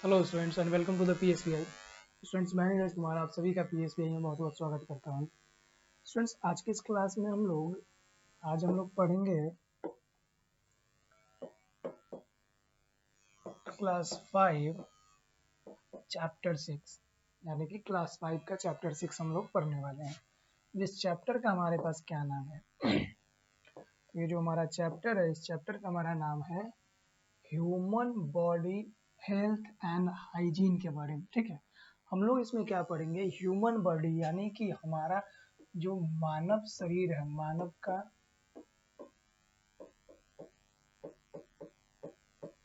Hello students and welcome to the PSBI. Students, मैं नीरज कुमार आप सभी का पीएसबीआई में बहुत बहुत स्वागत करता हूं। स्टूडेंट्स, आज की इस क्लास में हम लोग पढ़ेंगे क्लास 5 चैप्टर 6, यानी कि क्लास 5 का चैप्टर 6 हम लोग पढ़ने वाले हैं। इस चैप्टर का हमारे पास क्या नाम है? तो ये जो हमारा चैप्टर है, इस चैप्टर का हमारा नाम है human body health and hygiene के बारे में। ठीक है, हम लोग इसमें क्या पढ़ेंगे? ह्यूमन बॉडी यानी कि हमारा जो मानव शरीर है, मानव का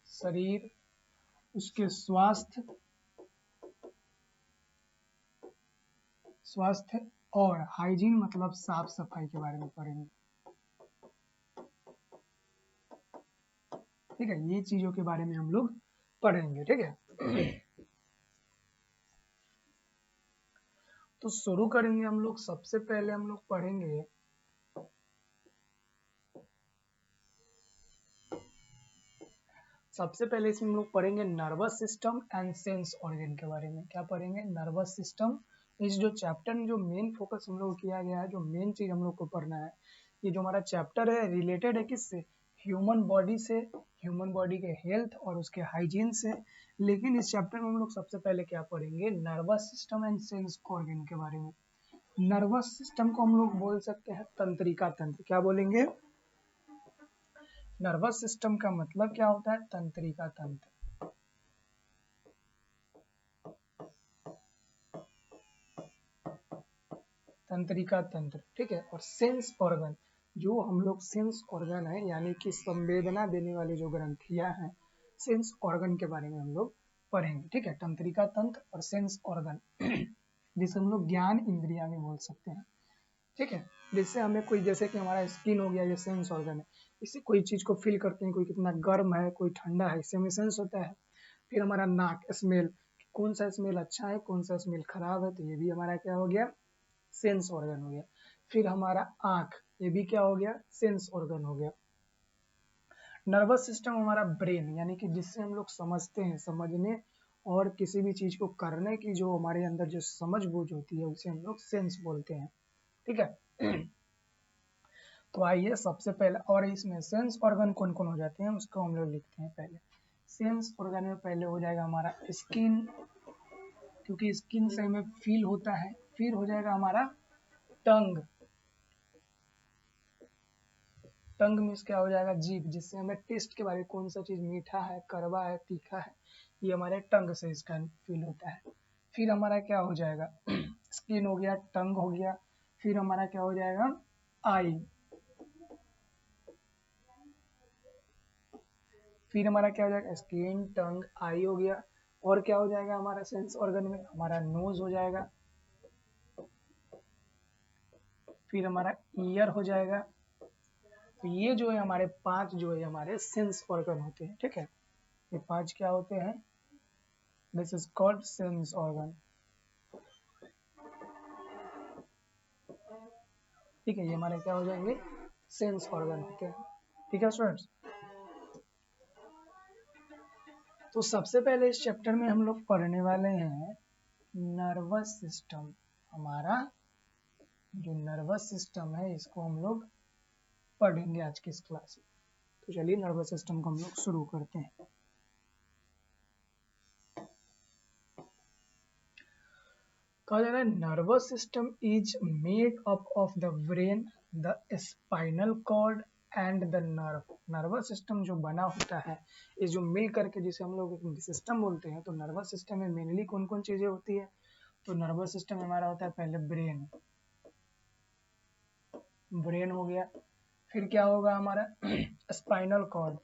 शरीर, उसके स्वास्थ्य और हाइजीन मतलब साफ सफाई के बारे में पढ़ेंगे। ठीक है, ये चीजों के बारे में हम लोग पढ़ेंगे। ठीक है, तो शुरू करेंगे हम लोग। सबसे पहले हम लोग पढ़ेंगे इसमें हम लोग पढ़ेंगे nervous system and sense organ के बारे में। क्या पढ़ेंगे? Nervous system. इस जो चैप्टर में जो मेन फोकस हम लोग किया गया है, जो मेन चीज हम लोग को पढ़ना है, ये जो हमारा चैप्टर है रिलेटेड है किससे? ह्यूमन बॉडी से, ह्यूमन बॉडी के हेल्थ और उसके हाइजीन से। लेकिन इस चैप्टर में हम लोग सबसे पहले क्या पढ़ेंगे? Nervous system and sense organ के बारे में। नर्वस सिस्टम को हम लोग बोल सकते हैं तंत्रिका तंत्र। क्या बोलेंगे? नर्वस सिस्टम का मतलब क्या होता है? तंत्रिका तंत्र। तंत्रिका तंत्र, ठीक है। और सेंस ऑर्गन, जो हम लोग सेंस ऑर्गन है यानी कि संवेदना देने वाली जो ग्रंथियां हैं, सेंस ऑर्गन के बारे में हम लोग पढ़ेंगे। ठीक है, तंत्रिका तंत्र और सेंस ऑर्गन जिसे हम लोग ज्ञान इंद्रिया भी बोल सकते हैं। ठीक है, जिससे हमें कोई, जैसे कि हमारा स्किन हो गया, ये सेंस ऑर्गन है, इससे कोई चीज को फील करते हैं, कोई कितना गर्म है, कोई ठंडा है, इससे हमें सेंस होता है। फिर हमारा नाक, स्मेल, कौन सा स्मेल अच्छा है, कौन सा स्मेल खराब है, तो ये भी हमारा क्या हो गया? सेंस ऑर्गन हो गया। फिर हमारा आंख, ये भी क्या हो गया? सेंस ऑर्गन हो गया। नर्वस सिस्टम हमारा ब्रेन, यानी कि जिससे हम लोग समझते हैं, समझने और किसी भी चीज को करने की जो हमारे अंदर जो समझ बूझ होती है, उसे हम लोग सेंस बोलते हैं। ठीक है, तो आइए सबसे पहले, और इसमें सेंस ऑर्गन कौन कौन हो जाते हैं उसको हम लोग लिखते हैं। पहले सेंस ऑर्गन में पहले हो जाएगा हमारा स्किन, क्योंकि स्किन से हमें फील होता है। फिर हो जाएगा हमारा टंग, टंग मीन्स क्या हो जाएगा? जीभ, जिससे हमें टेस्ट के बारे में, कौन सा चीज मीठा है, कड़वा है, तीखा है, ये हमारे टंग से इसका फील होता है। फिर हमारा क्या हो जाएगा? स्किन हो गया, टंग हो गया। फिर हमारा क्या हो जाएगा? आई। फिर हमारा क्या हो जाएगा? स्किन, टंग, आई हो गया। और क्या हो जाएगा हमारा सेंस ऑर्गन में? हमारा नोज हो जाएगा। फिर हमारा ईयर हो जाएगा। तो ये जो है हमारे 5 जो है हमारे सेंस ऑर्गन होते हैं। ठीक है, ये 5 क्या होते हैं? This is called sense organ. ठीक है, ये हमारे क्या हो जाएंगे? सेंस ऑर्गन होते हैं। ठीक है स्टूडेंट्स, तो सबसे पहले इस चैप्टर में हम लोग पढ़ने वाले हैं नर्वस सिस्टम। हमारा जो नर्वस सिस्टम है, इसको हम लोग पढ़ेंगे आज की इस क्लास में। तो चलिए नर्वस सिस्टम को हम लोग शुरू करते हैं। कहा जा रहा है nervous system is made up of the brain, the spinal cord and the nerve. Nervous system जो बना होता है, ये जो मिल करके जिसे हम लोग एक सिस्टम बोलते हैं, तो नर्वस सिस्टम में मेनली कौन कौन चीजें होती है? तो नर्वस सिस्टम हमारा होता है पहले ब्रेन, ब्रेन हो गया। फिर क्या होगा हमारा? Spinal cord,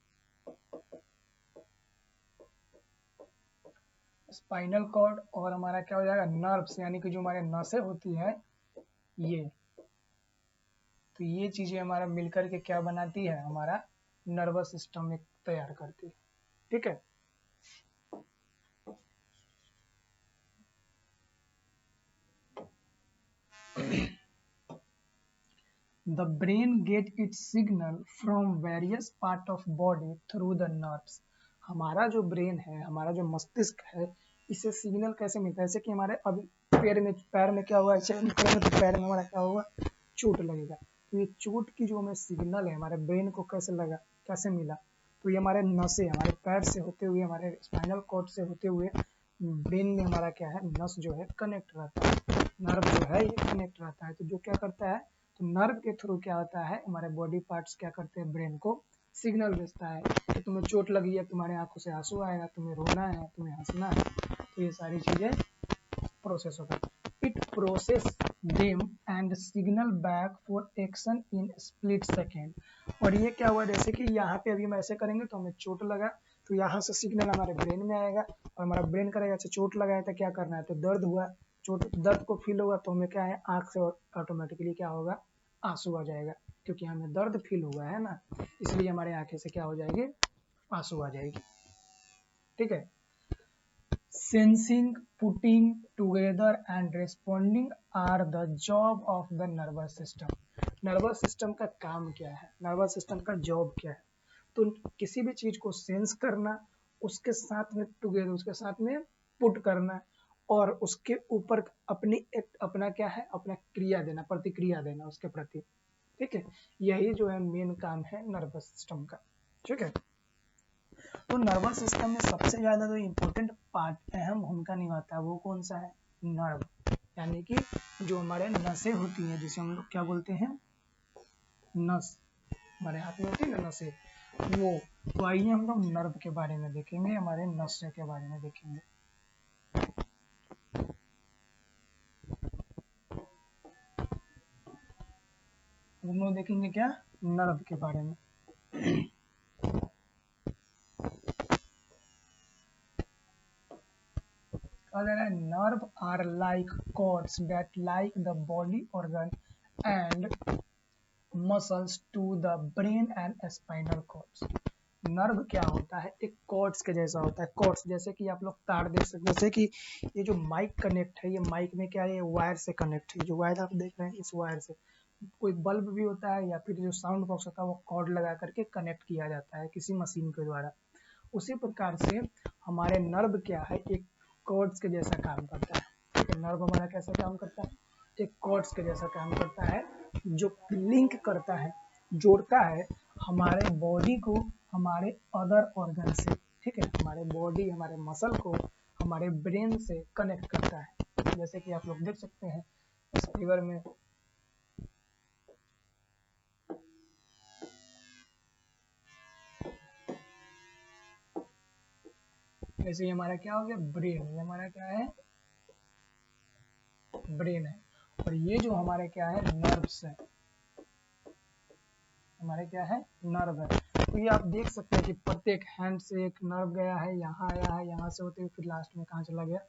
spinal cord. और हमारा क्या हो जाएगा? नर्व्स, यानी कि जो हमारे नसें होती है, ये। तो ये चीजें हमारा मिलकर के क्या बनाती है? हमारा नर्वस सिस्टम एक तैयार करती है। ठीक है, the brain get its signal from various part of body through the nerves। हमारा जो ब्रेन है, हमारा जो मस्तिष्क है, इसे सिग्नल कैसे मिलता है? जैसे कि हमारे अभी पैर में क्या हुआ, ऐसे करेंगे तो पैर में हमारा क्या होगा, चोट लगेगा। तो ये चोट की जो हमें सिग्नल है हमारे ब्रेन को कैसे लगा, कैसे मिला? तो ये हमारे नसें, हमारे पैर से होते हुए, हमारे स्पाइनल कॉर्ड से होते हुए ब्रेन में हमारा क्या है, नस जो है कनेक्ट रहता है, नर्व जो है ये कनेक्ट रहता है। तो जो क्या करता है, तो नर्व के थ्रू क्या होता है, हमारे बॉडी पार्ट्स क्या करते हैं, ब्रेन को सिग्नल भेजता है कि तुम्हें चोट लगी है, तुम्हारे आंखों से आंसू आएगा, तुम्हें रोना है, तुम्हें हंसना है। तो ये सारी चीजें प्रोसेस होता है। It process them and signal back for action in split second. और ये क्या हुआ, जैसे कि यहाँ पे अभी हम ऐसे करेंगे तो हमें चोट लगा, तो यहाँ से सिग्नल हमारे ब्रेन में आएगा और हमारा ब्रेन करेगा अच्छा चोट लगा है तो क्या करना है, तो दर्द हुआ, चोट दर्द को फील होगा तो हमें क्या है, आंख से ऑटोमेटिकली क्या होगा, आंसू आ जाएगा, क्योंकि हमें दर्द फील हुआ है ना, इसलिए हमारे आंखें से क्या हो जाएगी, आंसू आ जाएगी। ठीक है। Sensing, putting together and responding are the job of the nervous system. Nervous system का काम क्या है, नर्वस सिस्टम का जॉब क्या है? तो किसी भी चीज को सेंस करना, उसके साथ में टुगेदर, उसके साथ में पुट करना, और उसके ऊपर अपना क्या है, अपना क्रिया देना, प्रतिक्रिया देना उसके प्रति। ठीक है, यही जो है मेन काम है नर्वस सिस्टम का। ठीक है। तो नर्वस सिस्टम में सबसे ज्यादा जो इम्पोर्टेंट पार्ट, अहम भूमिका निभाता है, वो कौन सा है, नर्व, यानी कि जो हमारे नसें होती हैं, जिसे हम लोग क्या बोलते हैं, नस, हमारे हाथ में होती है ना नसें, वो। तो आइए हम लोग नर्व के बारे में देखेंगे, हमारे नसें के बारे में देखेंगे। हम लोग देखेंगे क्या, नर्व के बारे में। Nerve are like cords that link the body organ and muscles to the brain and spinal cords. Nerve क्या होता है, एक कॉर्ड्स के जैसा होता है, कॉर्ड्स जैसे कि आप लोग तार देख सकते हैं, जैसे कि ये जो माइक कनेक्ट है, ये माइक में क्या है, ये वायर से कनेक्ट है, जो वायर आप देख रहे हैं इस वायर से, कोई बल्ब भी होता है या फिर जो साउंड बॉक्स होता है वो कॉर्ड लगा करके कनेक्ट किया जाता है किसी मशीन के द्वारा। उसी प्रकार से हमारे नर्व क्या है, एक कॉर्ड्स के जैसा काम करता है। ठीक है, नर्व हमारा कैसा काम करता है, एक कॉर्ड्स के जैसा काम करता है, जो लिंक करता है, जोड़ता है हमारे बॉडी को हमारे अदर ऑर्गन से। ठीक है, हमारे बॉडी, हमारे मसल को हमारे ब्रेन से कनेक्ट करता है। जैसे कि आप लोग देख सकते हैं इस फिगर में, जैसे हमारा क्या हो गया, ब्रेन, ये हमारा क्या है, ब्रेन है, और ये जो हमारे क्या है, नर्व्स है, हमारे क्या है, नर्व है। तो ये आप देख सकते हैं कि प्रत्येक हैंड से एक नर्व गया है, यहाँ आया है, यहाँ से होते हुए फिर लास्ट में कहाँ चला गया,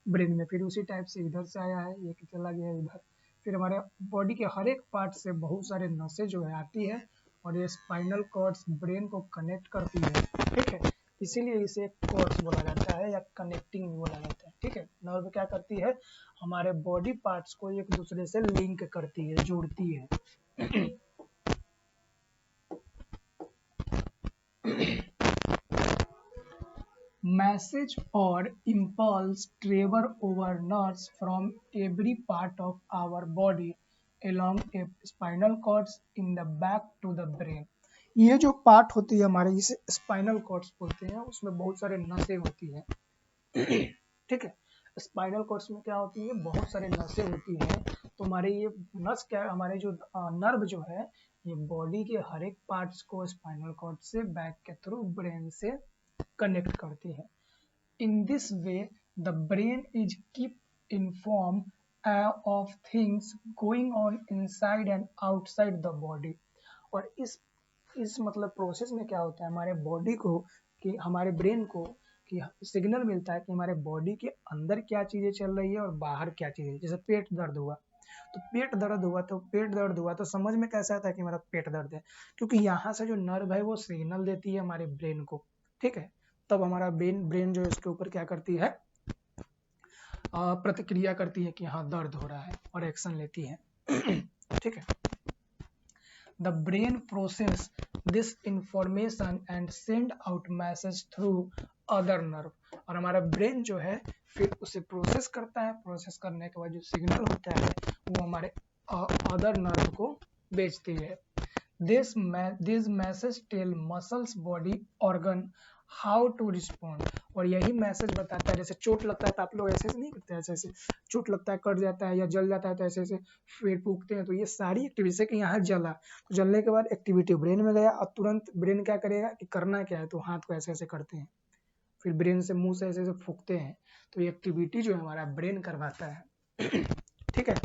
ब्रेन में, फिर उसी टाइप से इधर से आया है, ये चला गया इधर, फिर हमारे बॉडी के हर एक पार्ट से बहुत सारे नसें जो है आती है और ये स्पाइनल कॉर्ड्स ब्रेन को कनेक्ट करती है। ठीक है, इसीलिए इसे कॉर्ड्स बोला जाता है या कनेक्टिंग बोला जाता है। ठीक है, नर्व क्या करती है, हमारे बॉडी पार्ट्स को एक दूसरे से लिंक करती है, जोड़ती है। मैसेज और impulse travel over nerves from every part of our body along a spinal cords in the back to the brain। ये जो पार्ट होती है हमारे, इसे स्पाइनल कॉर्ड्स बोलते हैं, उसमें बहुत सारे नसें होती हैं। ठीक है, स्पाइनल कॉर्ड्स में क्या होती है, बहुत सारे नसें होती हैं। तो हमारे ये नस क्या है, हमारे जो नर्व जो है, ये बॉडी के हर एक पार्ट्स को स्पाइनल कॉर्ड से बैक के थ्रू ब्रेन से कनेक्ट करती है। In this way, the brain is kept informed of things going on inside and outside the body। और इस मतलब प्रोसेस में क्या होता है, हमारे बॉडी को, कि हमारे ब्रेन को कि सिग्नल मिलता है कि हमारे बॉडी के अंदर क्या चीजें चल रही है और बाहर क्या चीजें। जैसे पेट दर्द हुआ तो पेट दर्द हुआ तो समझ में कैसा आता है कि हमारा पेट दर्द है, क्योंकि यहाँ से जो नर्व है वो सिग्नल देती है हमारे ब्रेन को। ठीक है, तब हमारा ब्रेन जो है उसके ऊपर क्या करती है, प्रतिक्रिया करती है कि हाँ दर्द हो रहा है और एक्शन लेती है। ठीक है, the brain process this information and send out message through other nerve, और हमारा ब्रेन जो है फिर उसे प्रोसेस करता है, प्रोसेस करने के बाद जो सिग्नल होता है वो हमारे अदर नर्व को भेजती है। This message tell muscles body organ how to respond, और यही मैसेज बताता है, जैसे चोट लगता है तो आप लोग ऐसे नहीं करते हैं, ऐसे चोट लगता है कट जाता है या जल जाता है तो ऐसे ऐसे फिर फूकते हैं, तो ये सारी एक्टिविटी से कि यहाँ जला तो जलने के बाद एक्टिविटी ब्रेन में गया और तुरंत ब्रेन क्या करेगा कि करना क्या है, तो हाथ को ऐसे ऐसे करते हैं, फिर ब्रेन से मुंह से ऐसे ऐसे फूकते हैं, तो ये एक्टिविटी जो है हमारा ब्रेन करवाता है। ठीक है।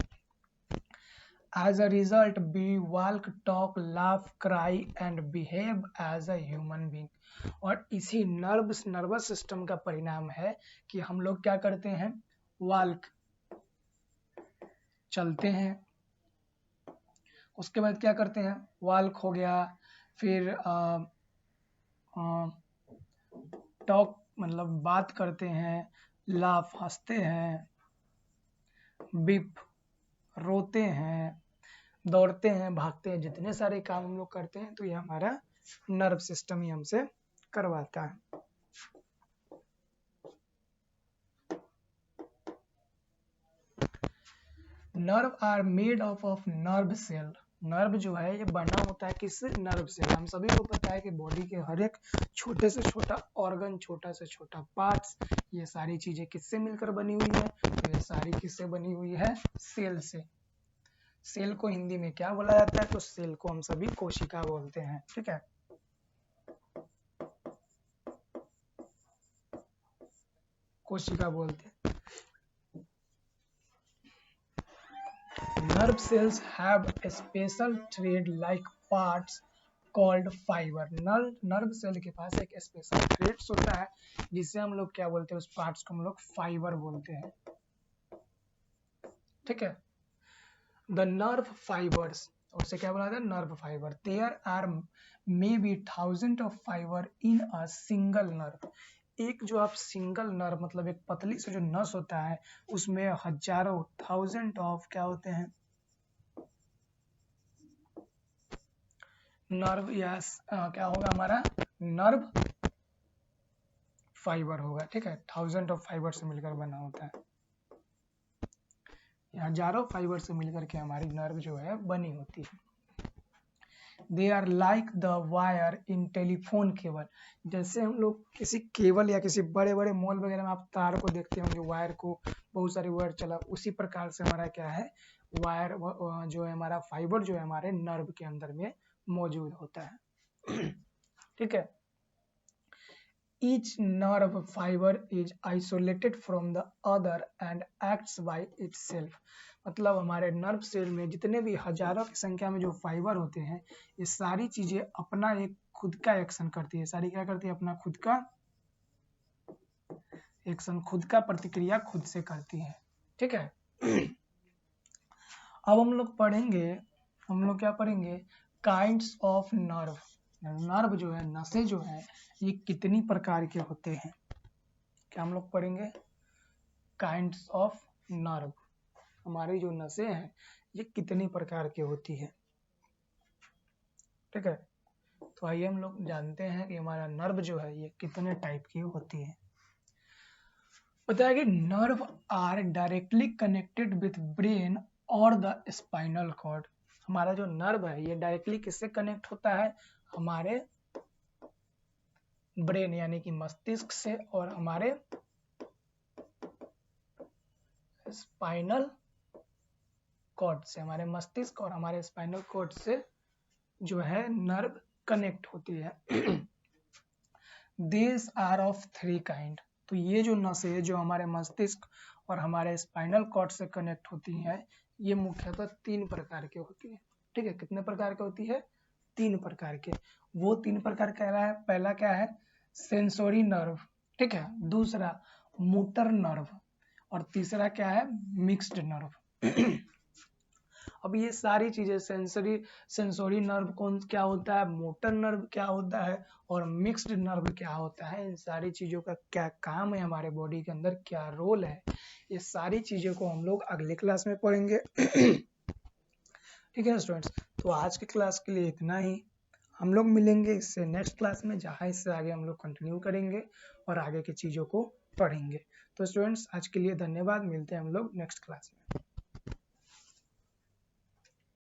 As a result, we walk, talk, laugh, cry and behave as a human being. और इसी नर्वस सिस्टम का परिणाम है कि हम लोग क्या करते हैं, वॉल्क चलते हैं, उसके बाद क्या करते हैं, वॉल्क हो गया, फिर टॉक मतलब बात करते हैं, लाफ हंसते हैं, बिप रोते हैं, दौड़ते हैं, भागते हैं, जितने सारे काम हम लोग करते हैं तो ये हमारा नर्व सिस्टम ही हमसे करवाता है। Nerve are made of nerve cell, nerve जो है ये बना होता है किससे, नर्व से। हम सभी को पता है कि बॉडी के हर एक छोटे से छोटा ऑर्गन, छोटा से छोटा पार्ट्स, ये सारी चीजें किससे मिलकर बनी हुई है, तो ये सारी किससे बनी हुई है, सेल से। सेल को हिंदी में क्या बोला जाता है, तो सेल को हम सभी कोशिका बोलते हैं। ठीक है, कोशिका बोलते हैं। Nerve cells have a special thread-like parts called fiber. Nerve cell के पास एक स्पेशल थ्रेड्स होता है जिसे हम लोग क्या बोलते हैं, उस पार्ट्स को हम लोग फाइबर बोलते हैं। ठीक है, द नर्व फाइबर्स, उसे क्या बोला जाता है, nerve fibre. There are may be 1000 of fibre in a single nerve. एक जो आप सिंगल नर्व मतलब एक पतली से जो नस होता है उसमें हजारों, 1000 ऑफ क्या होते हैं, नर्व या क्या होगा हमारा, नर्व फाइबर होगा। ठीक है, 1000 ऑफ फाइबर से मिलकर बना होता है, हजारों फाइबर से मिलकर के हमारी नर्व जो है बनी होती है। They are like the wire in telephone cable, जैसे हम लोग किसी केबल या किसी बड़े बड़े मॉल वगैरह में आप तार को देखते होंगे, वायर को बहुत सारे वायर चला, उसी प्रकार से हमारा क्या है, वायर जो है हमारा फाइबर जो है हमारे नर्व के अंदर में मौजूद होता है। ठीक है, each nerve fiber is isolated from the other and acts by itself, मतलब हमारे नर्व सेल में जितने भी हजारों की संख्या में जो फाइबर होते हैं ये सारी चीजें अपना एक खुद का एक्शन करती है, सारी क्या करती है, अपना खुद का एक्शन, खुद का प्रतिक्रिया खुद से करती है। ठीक है, अब हम लोग पढ़ेंगे, हम लोग क्या पढ़ेंगे, काइंड्स ऑफ नर्व। नर्व जो है, नसें जो है ये कितनी प्रकार के होते हैं, क्या हम लोग पढ़ेंगे, काइंड्स ऑफ नर्व, हमारी जो नसें हैं ये कितनी प्रकार की होती है। ठीक है, तो आइए हम लोग जानते हैं कि हमारा नर्व जो है ये कितने टाइप की होती है। बताया कि nerve are directly connected with brain और द स्पाइनल कॉर्ड, हमारा जो नर्व है ये डायरेक्टली किससे कनेक्ट होता है, हमारे ब्रेन यानी कि मस्तिष्क से और हमारे स्पाइनल कॉर्ड से, हमारे मस्तिष्क और हमारे स्पाइनल कॉर्ड से जो है नर्व कनेक्ट होती है। These are of 3 kind, तो ये जो नसें जो हमारे मस्तिष्क और हमारे स्पाइनल कॉर्ड से कनेक्ट होती हैं ये मुख्यतः 3 प्रकार की होती है। ठीक है, कितने प्रकार की होती है, 3 प्रकार के। वो 3 प्रकार कह रहा है, पहला क्या है, सेंसोरी नर्व, ठीक है, दूसरा मोटर नर्व और तीसरा क्या है, मिक्स्ड नर्व। अब ये सारी चीजें सेंसोरी नर्व कौन क्या होता है, मोटर नर्व क्या होता है और मिक्स्ड नर्व क्या होता है, इन सारी चीजों का क्या काम है हमारे बॉडी के अंदर, क्या रोल है, ये सारी चीजों को हम लोग अगले क्लास में पढ़ेंगे। ठीक है स्टूडेंट्स, तो आज की क्लास के लिए इतना ही। हम लोग मिलेंगे इससे नेक्स्ट क्लास में, जहाँ इससे आगे हम लोग कंटिन्यू करेंगे और आगे की चीज़ों को पढ़ेंगे। तो स्टूडेंट्स आज के लिए धन्यवाद, मिलते हैं हम लोग नेक्स्ट क्लास में।